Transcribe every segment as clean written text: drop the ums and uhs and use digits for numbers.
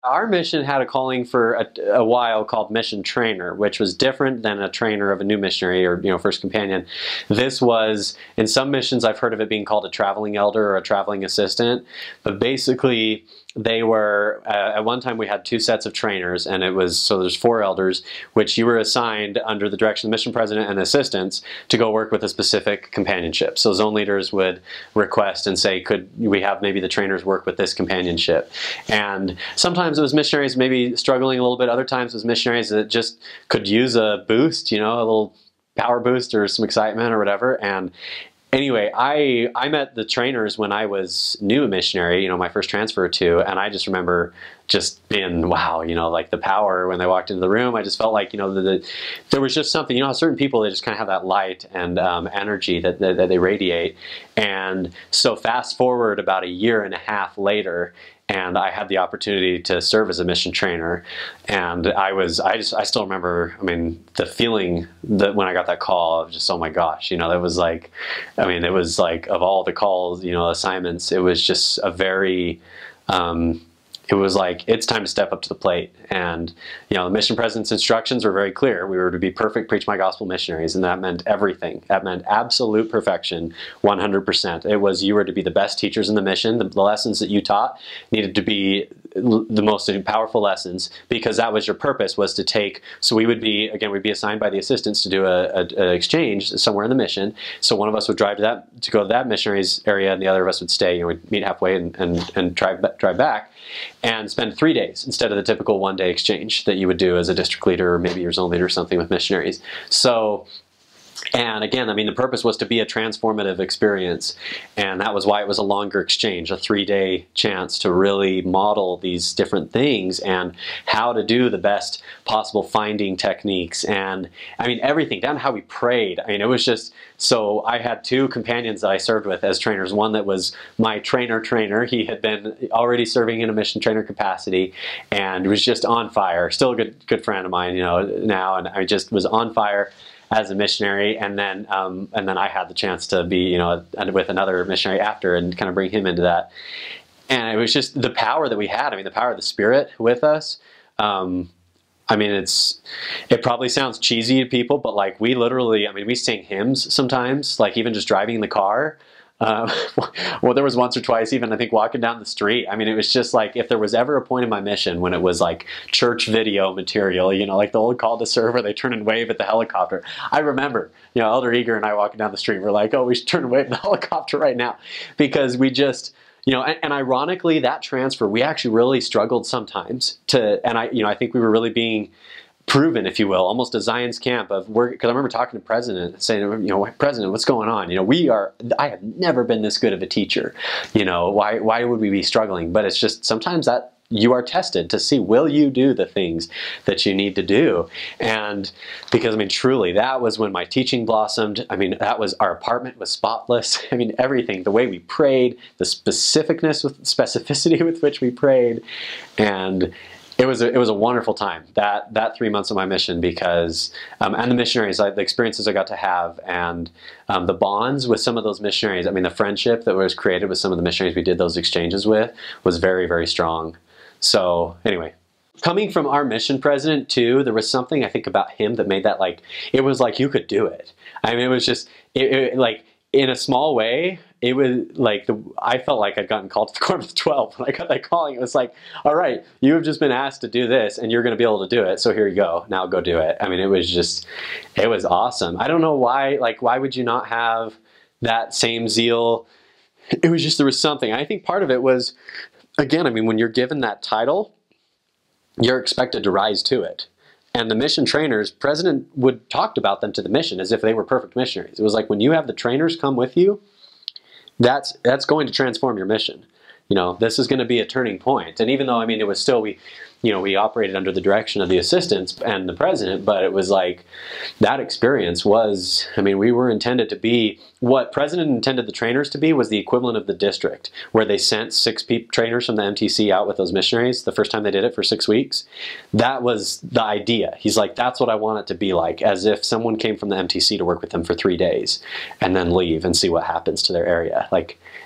Our mission had a calling for a while called mission trainer, which was different than a trainer of a new missionary or first companion. This was, in some missions I've heard of it being called a traveling elder or a traveling assistant, but basically they were, at one time we had 2 sets of trainers, and it was, so there's 4 elders, which you were assigned under the direction of the mission president and the assistants to go work with a specific companionship. So zone leaders would request and say, could we have maybe the trainers work with this companionship? And sometimes it was missionaries maybe struggling a little bit, other times it was missionaries that just could use a boost, a little power boost or some excitement or whatever. And anyway, I met the trainers when I was new missionary, my first transfer or 2, and I just remember just being, wow, like the power when they walked into the room. I just felt like, there was just something, how certain people, they just kind of have that light and energy that they radiate. And so fast forward about 1.5 years later, and I had the opportunity to serve as a mission trainer, and I still remember, the feeling that when I got that call of just, oh my gosh, it was like, it was like, of all the calls, assignments, it was just a very, it was like, it's time to step up to the plate. And, the mission president's instructions were very clear. We were to be perfect, preach my gospel missionaries, and that meant everything. That meant absolute perfection, 100%. It was, you were to be the best teachers in the mission. The lessons that you taught needed to be the most powerful lessons, because that was your purpose, was to take, so we would be, again, we'd be assigned by the assistants to do an exchange somewhere in the mission. So one of us would drive to go to that missionary's area, and the other of us would stay, we'd meet halfway and drive back, and spend 3 days instead of the typical 1-day exchange that you would do as a district leader or maybe your zone leader or something with missionaries. So, and again, the purpose was to be a transformative experience, and that was why it was a longer exchange, a 3-day chance to really model these different things and how to do the best possible finding techniques, and everything, down to how we prayed. It was just, so I had 2 companions that I served with as trainers. One that was my trainer. He had been already serving in a mission trainer capacity and was just on fire. Still a good friend of mine, now, and I just was on fire as a missionary, and then I had the chance to be, with another missionary after, and kind of bring him into that. And it was just the power that we had. The power of the Spirit with us. It probably sounds cheesy to people, but like we literally, we sing hymns sometimes, like even just driving in the car. Well, there was once or twice even, I think, walking down the street. It was just like, if there was ever a point in my mission when it was like church video material, like the old call to serve where they turn and wave at the helicopter. I remember, Elder Eager and I walking down the street, we're like, oh, we should turn and wave at the helicopter right now, because we just, and ironically, that transfer, we actually really struggled sometimes and I think we were really being proven, if you will, almost a Zion's camp of work. Because I remember talking to the president, saying, President, what's going on? I have never been this good of a teacher. Why would we be struggling? But it's just sometimes that you are tested to see, will you do the things that you need to do? And because, truly, that was when my teaching blossomed. That was, our apartment was spotless. Everything, the way we prayed, the specificity with which we prayed, and it was a wonderful time, that 3 months of my mission, because and the missionaries, the experiences I got to have, and the bonds with some of those missionaries. The friendship that was created with some of the missionaries we did those exchanges with was very, very strong. So anyway, coming from our mission president too, there was something I think about him that made that, like, it was like you could do it. It was just like, in a small way, it was like, I felt like I'd gotten called to the Quorum of the 12. When I got that calling, it was like, all right, you have just been asked to do this, and you're going to be able to do it, so here you go. Now go do it. It was just, it was awesome. I don't know why, why would you not have that same zeal? It was just, there was something. I think part of it was, again, when you're given that title, you're expected to rise to it. And the mission trainers, President would talk about them to the mission as if they were perfect missionaries. It was like, when you have the trainers come with you, that's going to transform your mission. This is going to be a turning point. And even though, it was still, we operated under the direction of the assistants and the president, but it was like, that experience was, we were intended to be, what president intended the trainers to be was the equivalent of the district, where they sent 6 trainers from the MTC out with those missionaries the first time they did it for 6 weeks. That was the idea. He's like, that's what I want it to be like, as if someone came from the MTC to work with them for 3 days and then leave and see what happens to their area,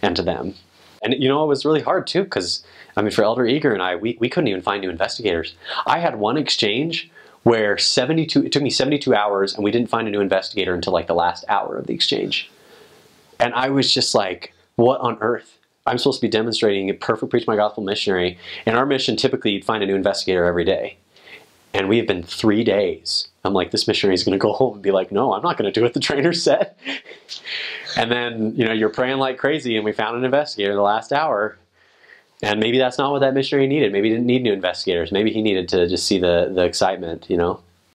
and to them. And you know, it was really hard too, because I mean, for Elder Eager and I, we couldn't even find new investigators. I had one exchange where it took me 72 hours and we didn't find a new investigator until like the last hour of the exchange. And I was just like, what on earth? I'm supposed to be demonstrating a perfect preach my gospel missionary. In our mission, typically you'd find a new investigator every day. And we have been 3 days. I'm like, this missionary is going to go home and be like, no, I'm not going to do what the trainer said. And then, you know, you're praying like crazy and we found an investigator the last hour. And maybe that's not what that missionary needed. Maybe he didn't need new investigators. Maybe he needed to just see the excitement, you know.